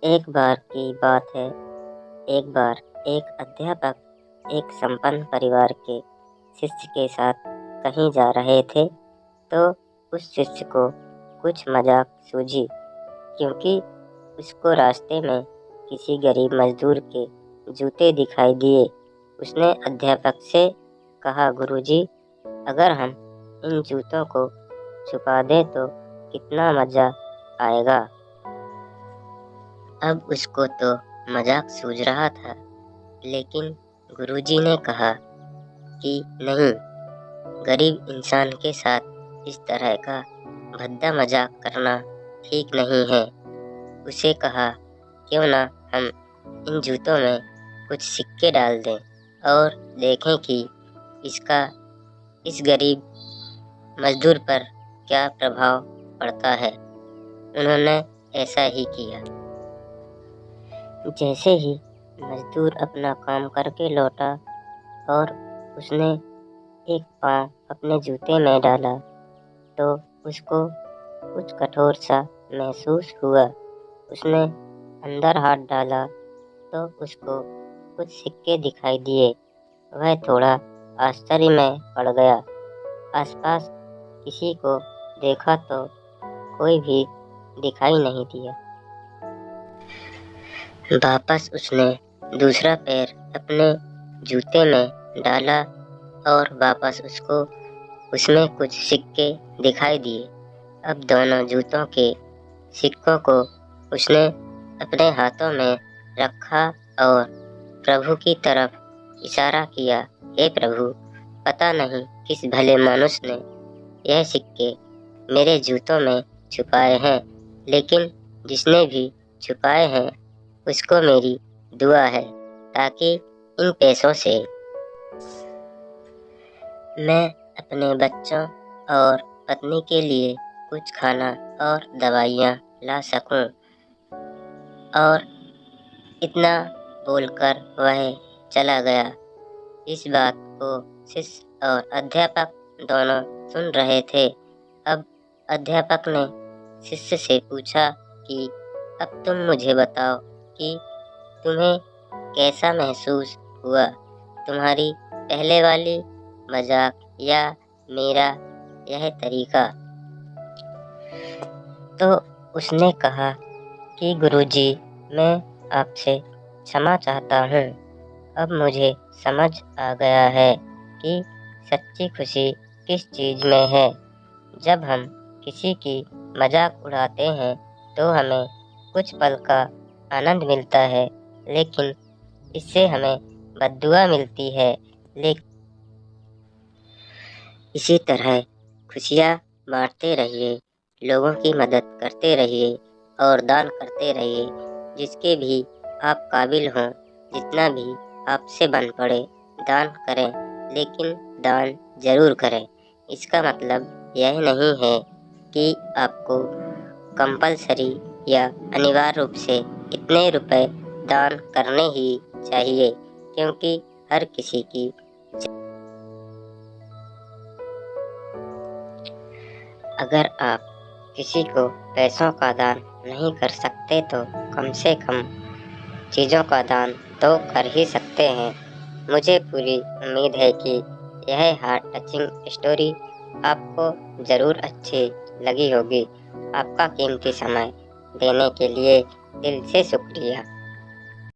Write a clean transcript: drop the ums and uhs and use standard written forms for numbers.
एक बार की बात है। एक बार एक अध्यापक एक संपन्न परिवार के शिष्य के साथ कहीं जा रहे थे, तो उस शिष्य को कुछ मजाक सूझी, क्योंकि उसको रास्ते में किसी गरीब मजदूर के जूते दिखाई दिए। उसने अध्यापक से कहा, गुरुजी, अगर हम इन जूतों को छुपा दें तो कितना मजा आएगा। अब उसको तो मजाक सूझ रहा था, लेकिन गुरुजी ने कहा कि नहीं, गरीब इंसान के साथ इस तरह का भद्दा मजाक करना ठीक नहीं है। उसे कहा, क्यों ना हम इन जूतों में कुछ सिक्के डाल दें और देखें कि इसका इस गरीब मजदूर पर क्या प्रभाव पड़ता है। उन्होंने ऐसा ही किया। जैसे ही मजदूर अपना काम करके लौटा और उसने एक पाँव अपने जूते में डाला, तो उसको कुछ कठोर सा महसूस हुआ। उसने अंदर हाथ डाला तो उसको कुछ सिक्के दिखाई दिए। वह थोड़ा आश्चर्य में पड़ गया। आसपास किसी को देखा तो कोई भी दिखाई नहीं दिया। वापस उसने दूसरा पैर अपने जूते में डाला और वापस उसको उसमें कुछ सिक्के दिखाई दिए। अब दोनों जूतों के सिक्कों को उसने अपने हाथों में रखा और प्रभु की तरफ इशारा किया। हे प्रभु, पता नहीं किस भले मनुष्य ने यह सिक्के मेरे जूतों में छुपाए हैं, लेकिन जिसने भी छुपाए हैं उसको मेरी दुआ है, ताकि इन पैसों से मैं अपने बच्चों और पत्नी के लिए कुछ खाना और दवाइयाँ ला सकूं। और इतना बोलकर वह चला गया। इस बात को शिष्य और अध्यापक दोनों सुन रहे थे। अब अध्यापक ने शिष्य से पूछा कि अब तुम मुझे बताओ कि तुम्हें कैसा महसूस हुआ, तुम्हारी पहले वाली मजाक या मेरा यह तरीका। तो उसने कहा कि गुरुजी, मैं आपसे क्षमा चाहता हूँ। अब मुझे समझ आ गया है कि सच्ची खुशी किस चीज़ में है। जब हम किसी की मजाक उड़ाते हैं तो हमें कुछ पल का आनंद मिलता है, लेकिन इससे हमें बद्दुआ मिलती है। लेकिन इसी तरह खुशियाँ बांटते रहिए, लोगों की मदद करते रहिए और दान करते रहिए। जिसके भी आप काबिल हों, जितना भी आपसे बन पड़े दान करें, लेकिन दान जरूर करें। इसका मतलब यह नहीं है कि आपको कंपलसरी या अनिवार्य रूप से इतने रुपए दान करने ही चाहिए, क्योंकि हर किसी की अगर आप किसी को पैसों का दान नहीं कर सकते तो कम से कम चीज़ों का दान तो कर ही सकते हैं। मुझे पूरी उम्मीद है कि यह हार्ट टचिंग स्टोरी आपको ज़रूर अच्छी लगी होगी। आपका कीमती समय देने के लिए दिल से शुक्रिया।